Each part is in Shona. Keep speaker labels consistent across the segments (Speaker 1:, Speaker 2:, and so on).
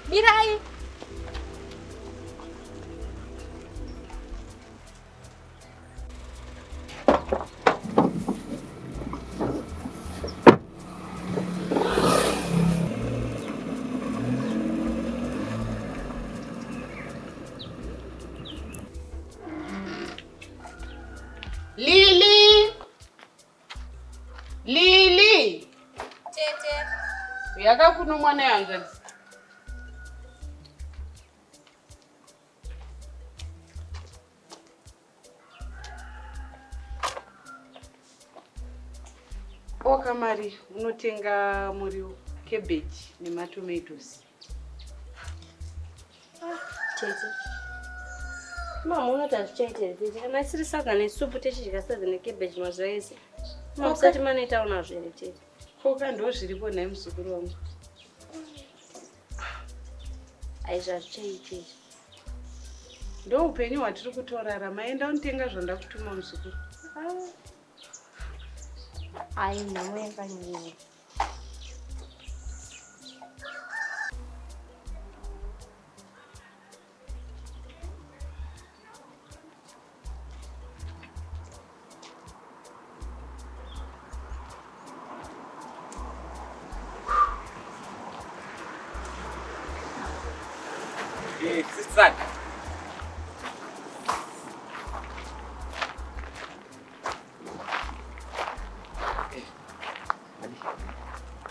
Speaker 1: Mirai.
Speaker 2: Lili.
Speaker 1: Tete.
Speaker 2: Yakakuno mwana yanga. Oka mari unotenga muriwo cabbage nematomatoes.
Speaker 1: Tete. Mama unota zvichaitire tete. Kana isiri sadza nesupu techidya sadza necabbage mazuva ese. Musati manoita unazvo here tete.
Speaker 2: Koka ndo zviripo nhai muzukuru wangu.
Speaker 1: Aizva zvichaitire.
Speaker 2: Ndo upenyu hwatiri kutorarama. Enda unotenga zvandakutuma muzukuru.
Speaker 1: Ai nhamo yakanyanya.
Speaker 3: Sister.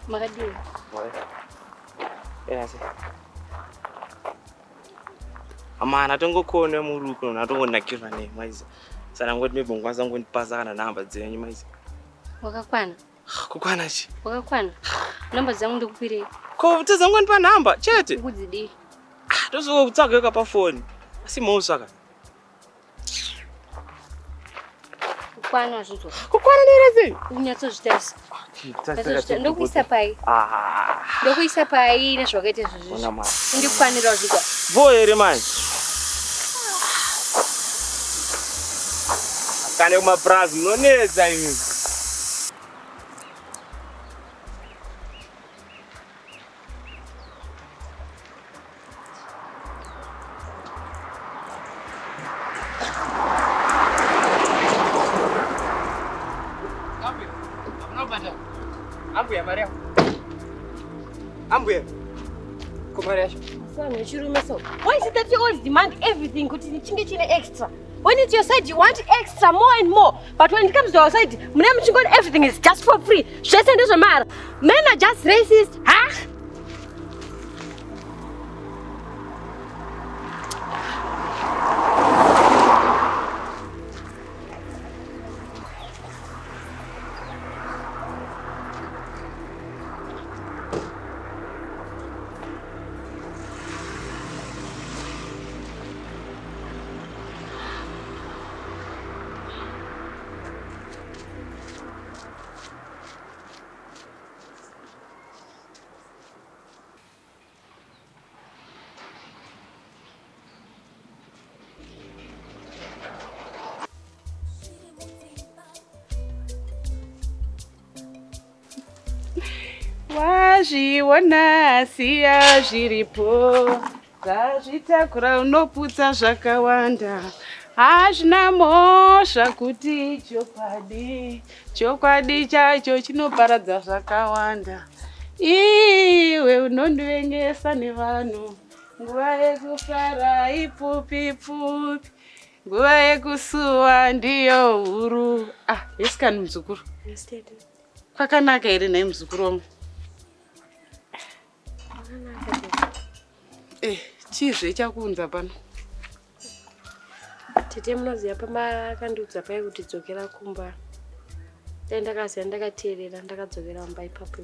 Speaker 1: Makadini.
Speaker 3: Yes. Amana tongokone muruko natongonakirwa nemaizi. Sana ngoti mebongwa zangu ndipasa kana namba dzenyu maizi.
Speaker 1: Wakakwana?
Speaker 3: Kukwana chi?
Speaker 1: Wakakwana? Namba dzangu ndikupirei.
Speaker 3: Ko tezangu ndipa namba chete.
Speaker 1: Kudzidi.
Speaker 3: Tozo kutsageka pa phone. Asi mosaka.
Speaker 1: Kukwana zvito.
Speaker 3: Kukwana nerezi.
Speaker 1: Unyatso zvitasi. Ndokuisa pai. Ndokuisa pai nezvakaita zvizvi. Ndikukwanira zviko.
Speaker 3: Voyere manje. Kane kuma prazi munonedza imi. Ambuya Maria. Ambuya. Kumaria.
Speaker 1: Son, chirume so. Why is it that you always demand everything? Kuti nichinge chine extra. When it's your side, you want extra, more and more. But when it comes to our side, everything is just for free. Shesend doesn't matter. Men are just racist. Huh?
Speaker 2: Wazviona siya zviripo zvazvitakura unoputsa zvakawanda hazvina mhosva kuti chokwadi chacho chinoparadza zvakawanda iwe unondivengesa nevanhu nguva yekufara ipfupi pfupi nguva yekusuwa ndiyo huru. Yesikani muzukuru kwakanaka here nhai muzukuru wangu? Chizve chakunza pano?
Speaker 1: Tete munoziva pamakandiudza pai kuti dzokera kumba. Dai ndakaziva ndakateerera ndakadzokera kumba ipapo.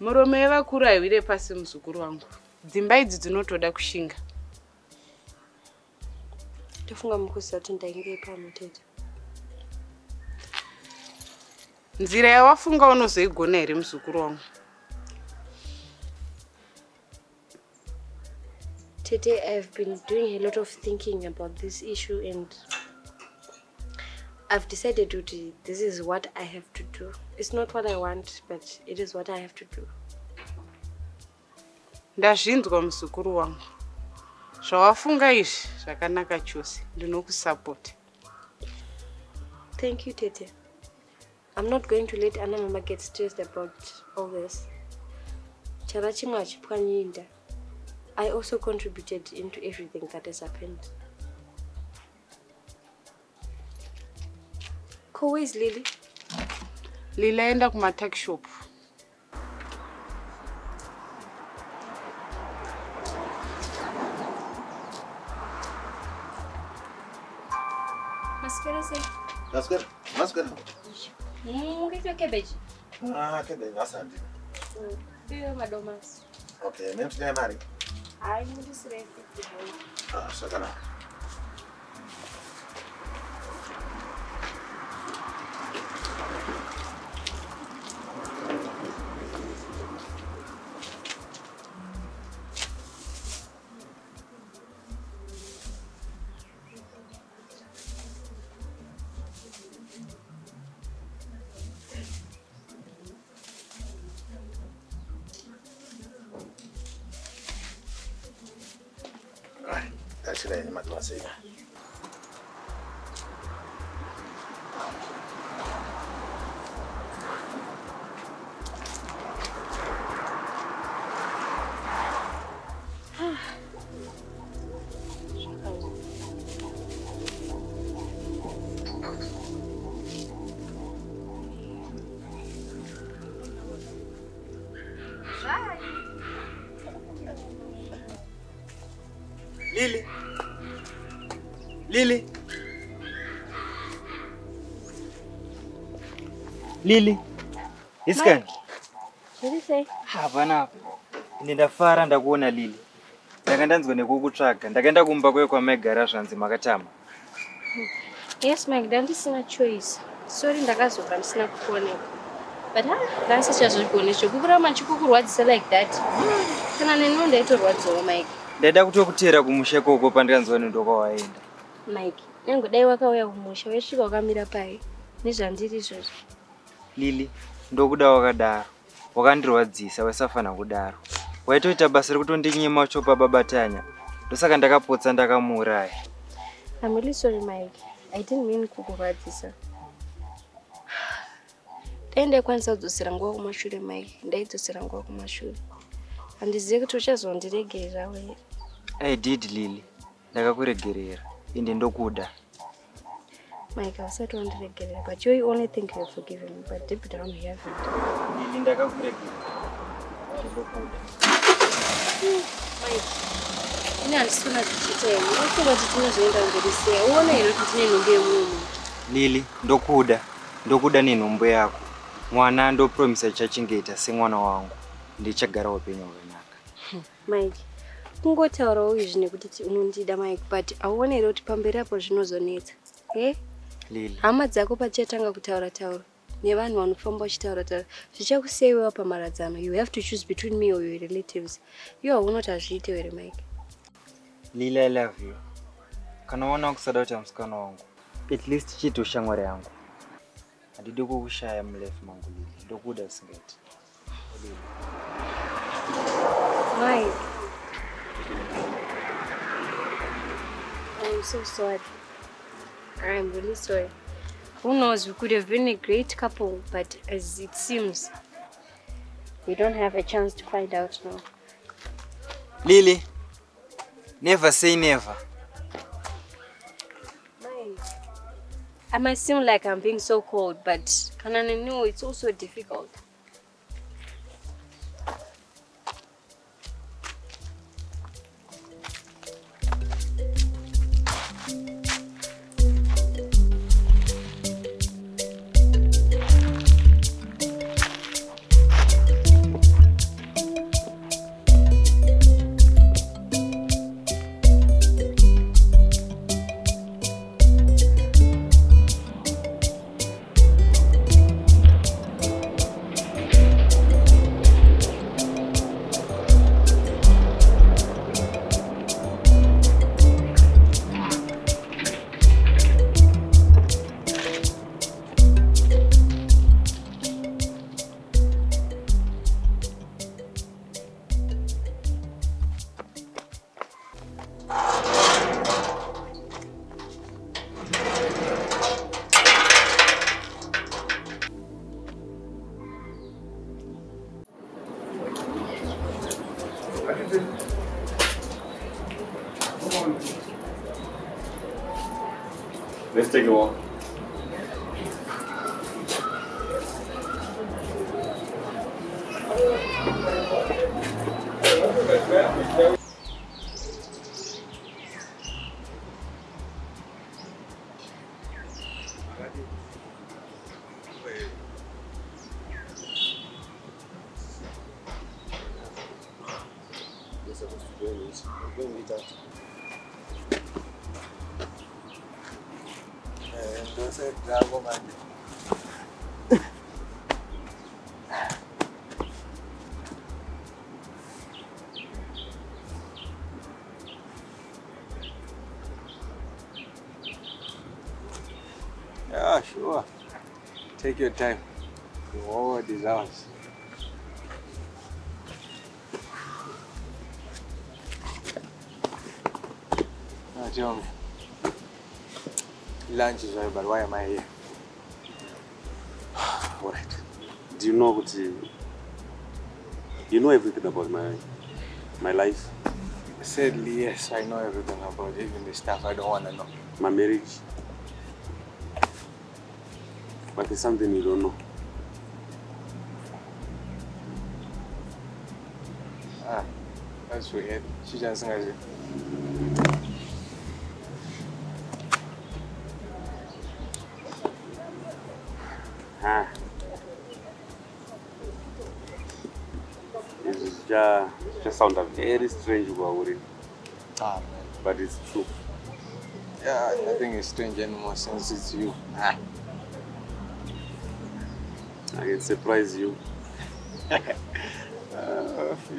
Speaker 2: Muromo yevakuru haiwire pasi muzukuru wangu. Dzimba idzi dzinotoda kushinga.
Speaker 1: Tofunga mukuziva kuti ndainge pano tete.
Speaker 2: Nzira yawafunga unozoigona here muzukuru wangu?
Speaker 1: Tete, I've been doing a lot of thinking about this issue and I've decided that this is what I have to do. It's not what I want, but it is what I have to do.
Speaker 2: Ndazvinzwa muzukuru wangu. Zvawafunga izvi zvakanaka chose. Ndinokusapota.
Speaker 1: Thank you, Tete. I'm not going to let Anna Mama get stressed about all this. I also contributed into everything that has happened. Where is Lily?
Speaker 2: Lila enda kuma tuck shop.
Speaker 4: Mascara.
Speaker 1: Get cabbage.
Speaker 4: Cabbage, asante.
Speaker 1: Madomas.
Speaker 4: Okay, name today, Mary.
Speaker 1: I'm just ready.
Speaker 4: Sakana.
Speaker 3: Lily. Iskani?
Speaker 1: What did you say?
Speaker 3: Hapana. Ndafara ndakuona Lily. Ndakandanzwa nekukutsvaga. Ndakaenda kumba kwe kwa Megara zvanzi makatama.
Speaker 1: Yes, Mike, ndandisina choice. Sorry ndakazoka ndisina kuoneka. But ndasichazvikuonesha kukurama chikukurwadzisa like that. Kana neno ndaitorwadzawo Mike.
Speaker 3: Ndaida kutokutera kumusha koko pandanzwa ndokawaenda.
Speaker 1: Mike, nengodai wakauya kumusha wesvika wakamira pai. Nezvandiri izvozvo.
Speaker 3: Lily, ndokuda wakadaro. Wakandirwadzisa wasafana kudaro. Waitoita basa rekutondinyema chopa babatanya. Ndosaka ndakapotsa ndakamuuraya.
Speaker 1: I'm really sorry, Mike. I didn't mean kukurwadzisa. Ende kwanza kudzosera nguva kumashure, Mike. Ndaidzosera nguva kumashure. Handizivi kuti uchazondiregerera we.
Speaker 3: I did, Lily. Ndakakuregerera. Ende ndokuda.
Speaker 1: Mike, I said don't regret, but you only think you have forgiven me, but deep down you haven't.
Speaker 3: Lily, ndakakuregerera.
Speaker 1: Mike, ina handisina kuchiteni. Unofunga kuti tinozoenda ngorisiya. Uona here kuti tine nhumbu yemunhu.
Speaker 3: Lily, ndokuda nenhumbu yako. Mwana ndopromisa chachingeta semwana wangu. Ndichagara upenyu hwakanaka.
Speaker 1: Mike, kungotaurawo izvi nekuti unondida Mike, but auona here kuti pamberi apo zvinozonetsa.
Speaker 3: Lily.
Speaker 1: Hama dzako pachatanga kutaura nevanhu vanofamba vachitaura zvichakuseviwa pamaradzano. You have to choose between me or your relatives. You are not azviite here, Mike.
Speaker 3: Lily, I love you. Kana wana kusada kuti musikana wangu. At least chito shamwari yangu. Handidi kukushaya mulife mangu Lily. Ndokuda usingati.
Speaker 1: Mike. I'm so sorry. I'm really sorry. Who knows, we could have been a great couple, but as it seems, we don't have a chance to find out now.
Speaker 3: Lily, never say never.
Speaker 1: I might seem like I'm being so cold, but Kanana knew it's also difficult.
Speaker 5: Let's take a walk.
Speaker 6: Yeah, sure. Take your time. The award is ours. Now tell me. Lunch is over, but why am I here?
Speaker 5: Alright. Do you know what you know everything about my life?
Speaker 6: Sadly, yes, I know everything about it, even the stuff I don't want to know.
Speaker 5: My marriage. But there's something you don't know.
Speaker 6: Ah, that's weird. She just sings it.
Speaker 5: Ah. It's just sound very strange about it.
Speaker 6: Ah, man.
Speaker 5: But it's true.
Speaker 6: Yeah, nothing is strange anymore since it's you. Ah.
Speaker 5: I can surprise you.
Speaker 6: You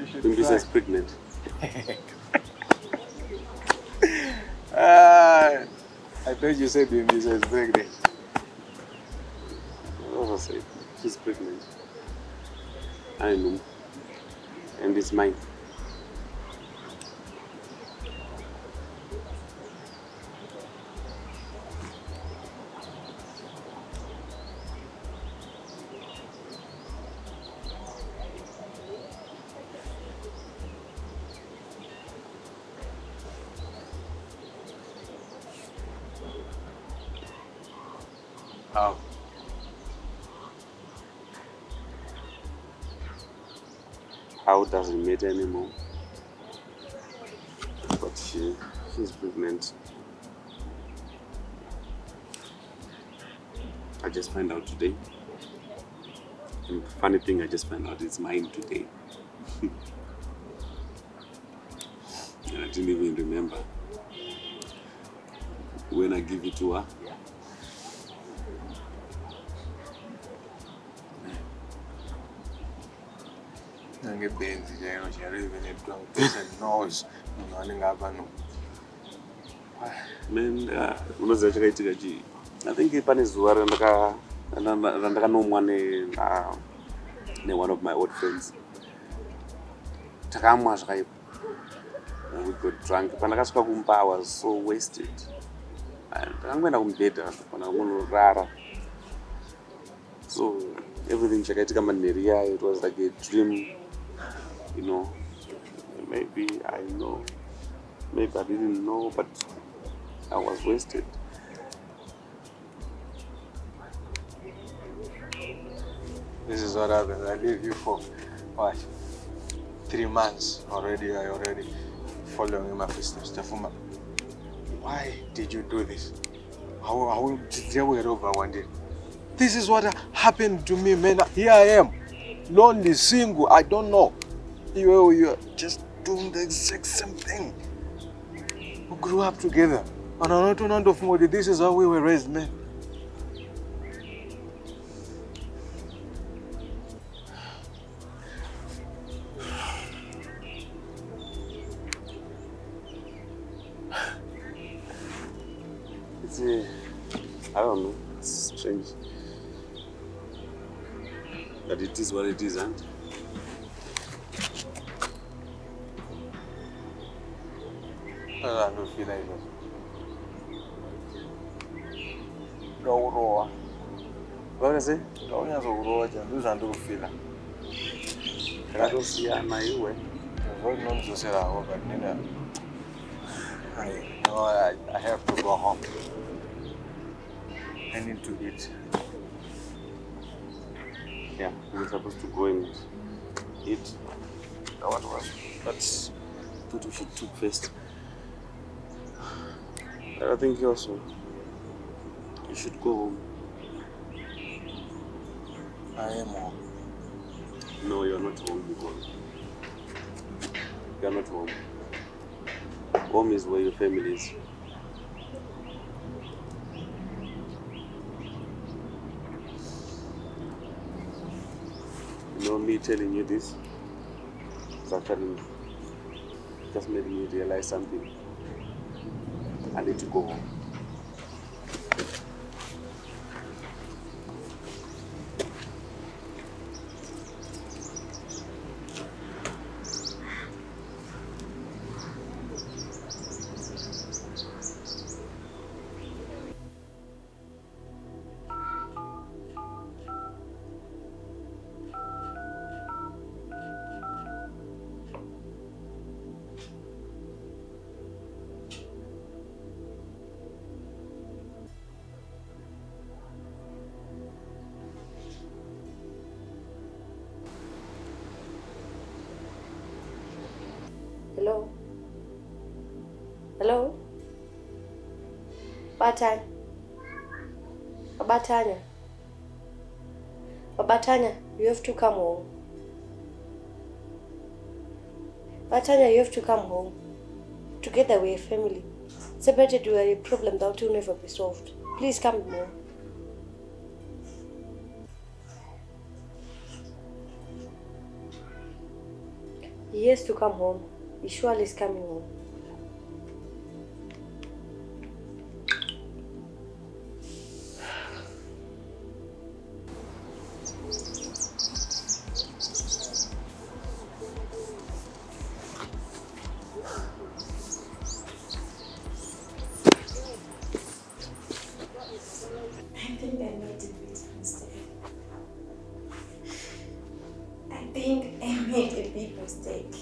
Speaker 6: should
Speaker 5: Bimbi
Speaker 6: try.
Speaker 5: is pregnant.
Speaker 6: I thought you said Bimbi is pregnant.
Speaker 5: What was I saying? She's pregnant. I know. And it's mine.
Speaker 6: How?
Speaker 5: How doesn't matter anymore. But she's pregnant. I just found out today. And the funny thing, I just found out it's mine today. And I didn't even remember. When I give it to her,
Speaker 6: Benzi, you know, she really need to person knows.
Speaker 5: man, unoziva chakaitika chii. I think pane zuva randakanomwa ne one of my old friends. Takamwa zvakaipa. And we got drunk. Pandakasvika kumba, I was so wasted. And ndakangoenda kumubhedha pana kunorara. So everything chakaitika manheru yayo, it was like a dream. You know, maybe I know, maybe I didn't know, but I was wasted.
Speaker 6: This is what happens. I leave you for what? 3 months already. I already following in my footsteps. Tafuma, why did you do this? How did you wear over one day? This is what happened to me, man. Here I am, lonely, single. I don't know. You're just doing the exact same thing. We grew up together. And I don't know. This is how we were raised, man.
Speaker 5: It's I don't know, it's strange. But it is what it is, and
Speaker 6: I don't feel like that. What
Speaker 5: what is it?
Speaker 6: I don't feel.
Speaker 5: I don't see her, my way.
Speaker 6: holding on to say that, but then I have to go home. I need to eat.
Speaker 5: Yeah, we're supposed to go and eat.
Speaker 6: What was?
Speaker 5: But I thought we should talk first. I think you also. You should go home.
Speaker 6: I am home.
Speaker 5: No, you're not home because you're not home. Home is where your family is. You know, me telling you this is actually just made me realize something. I need to go home.
Speaker 1: Hello? Hello? Batanya? Batanya? Batanya, you have to come home. Batanya, you have to come home. Together we're a family. Separated, we are a problem that will never be solved. Please come home. He has to come home. He surely is coming home.
Speaker 7: I think I made a big mistake. I think I made a big mistake.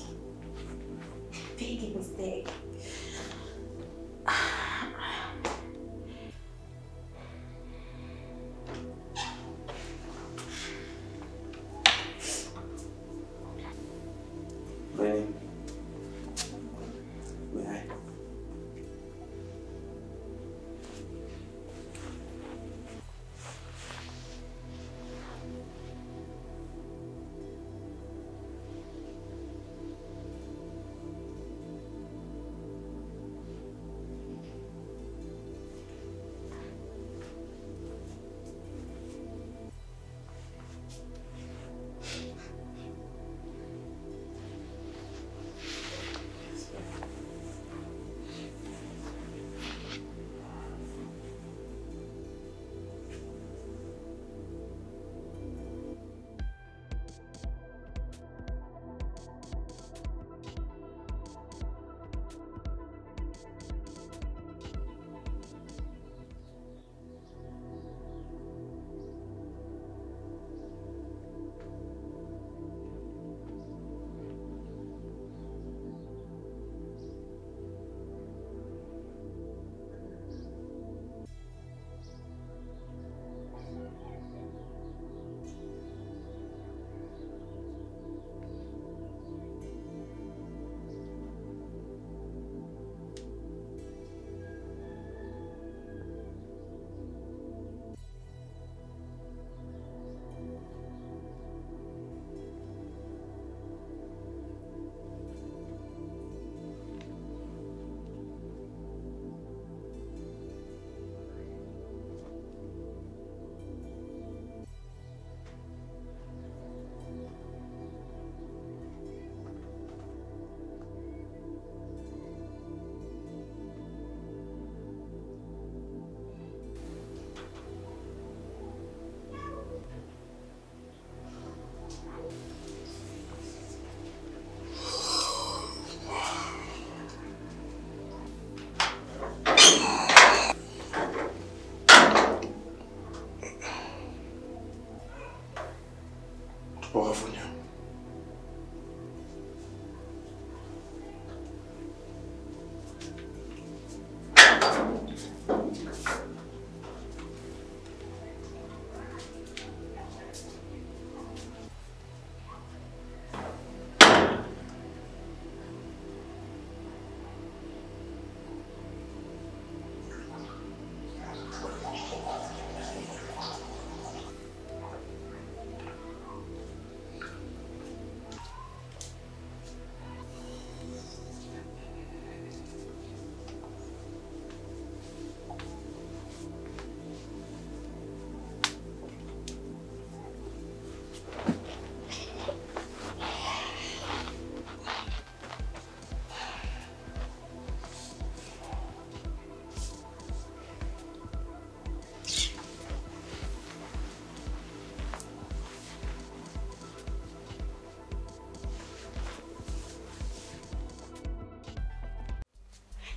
Speaker 7: Big mistake.
Speaker 5: May I?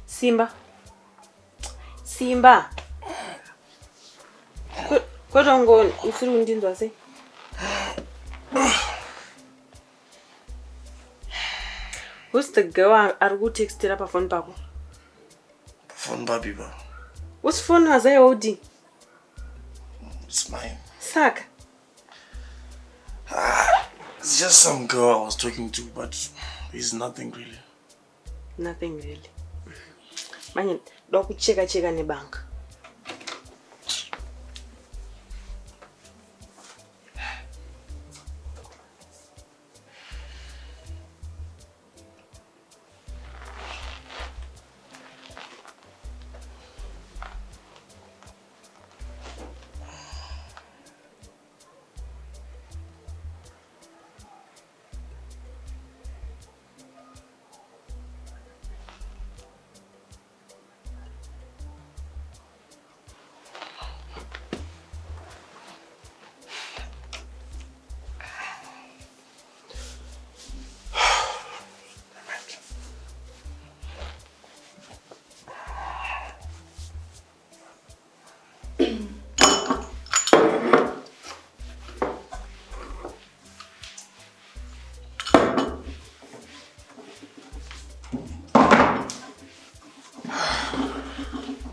Speaker 8: Simba. Simba. Kodongo usiri undinzwa sei? Who's the girl ari kutextira pa phone pako?
Speaker 4: Phone baby ba.
Speaker 8: Whose phone was I holding?
Speaker 4: It's mine.
Speaker 8: Saka.
Speaker 4: It's just some girl I was talking to, but it's nothing really.
Speaker 8: Nothing really. Manje dokucheka nebanga.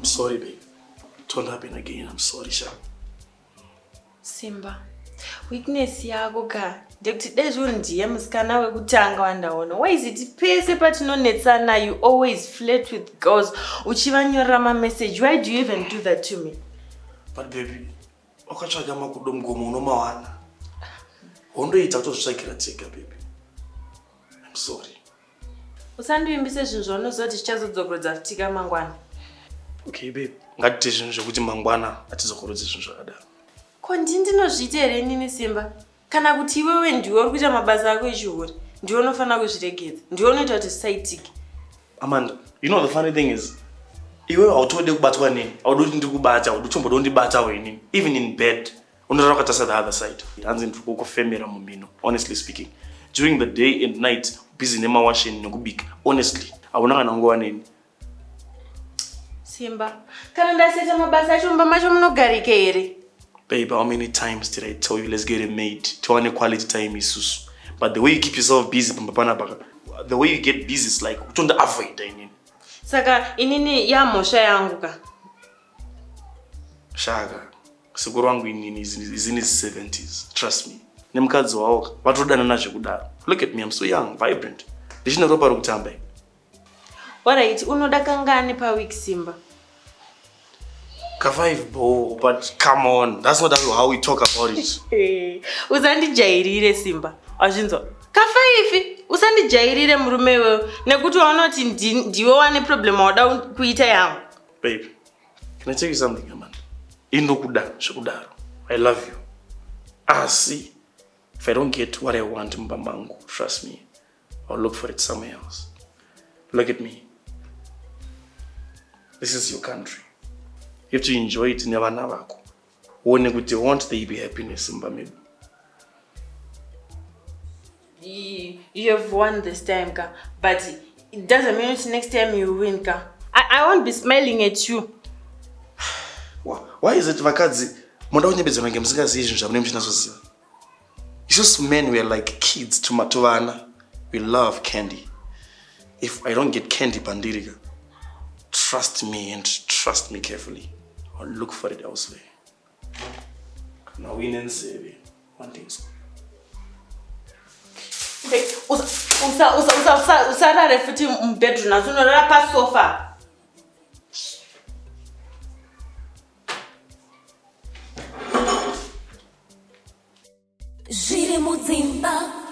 Speaker 4: Sorry, babe. It won't happen again. I'm sorry, Sha.
Speaker 8: Simba. Weakness yako ka. Ndekuti dezvo ndiye musikana wekutanga wandaona. Why is it pese patinonetsana you always flirt with girls uchivanyorera ma message? Why do you even do that to me?
Speaker 4: But baby, wakatsvaga makudo mugomo unomawana. Hondoita kutozvitsvagira tega, baby. I'm sorry.
Speaker 8: Usandiimbise zvinhu zvaunozoti chichazodzokeredza futika mangwana.
Speaker 4: Okay, babe. Ngatite zvinhu zvokuti mangwana atizokorodze zvinhu zvakadaro.
Speaker 8: Ko ndinozviita here nini Simba? Kana kuti iwewe ndiwe uri kuita mabasa ako echihuri, ndiwe unofanira kuzviregedza, ndiwe unoita kuti zvisaitike.
Speaker 4: Amanda, you know the funny thing is, iwewe hautode kubatwa neni, haudi kuti ndikubata, haudi kuchomboda kundibatawo inini. Even in bed, unotaura kutarisa the other side. Hanzi ndiri kukufemera mumino, honestly speaking. During the day and night, busy nemawashing nekubika. Honestly, hauna kana nguva neni.
Speaker 8: Simba, kana ndaseta mabasa achomba macho munogarike here?
Speaker 4: Babe, how many times did I tell you let's get it made? To earn quality time isusu. But the way you keep yourself busy, the way you get busy is like utonda avoid inini.
Speaker 8: Saka inini yamosha yangu ka.
Speaker 4: Shaka, sikuru wangu inini is in his 70s. Trust me. Nemukadzi wawo vatodana nazvo kudaro. Look at me, I'm so young, vibrant. Ndishina ropa rokutamba.
Speaker 8: Alright, unoda kangani pa week Simba?
Speaker 4: Ka5 bo, but come on, that's not how we talk about it.
Speaker 8: Usandijairire Simba. Azvinzwa. Ka5 usandijairire murume wewe nekuti waunoti ndiwe wane problem wada kuita yangu.
Speaker 4: Babe, can I tell you something, Amanda? Indokuda zvekudaro. I love you. Asi, if I don't get what I want mbambangu, trust me, I'll look for it somewhere else. Look at me. This is your country. You have to enjoy it in nevana vako. One kuti won't they be happiness in Bamibu?
Speaker 8: You have won this time, ka, but it doesn't mean next time you win, ka. I won't be smiling at you.
Speaker 4: Why is it vakadzi? It's just men, we're like kids to matovana. We love candy. If I don't get candy pandiriga, trust me and trust me carefully. I'll look for it elsewhere. Now win and save one thing.
Speaker 8: Okay, usarare futi mbedroom nazonorara pa sofa.
Speaker 9: Zviri Mudzimba.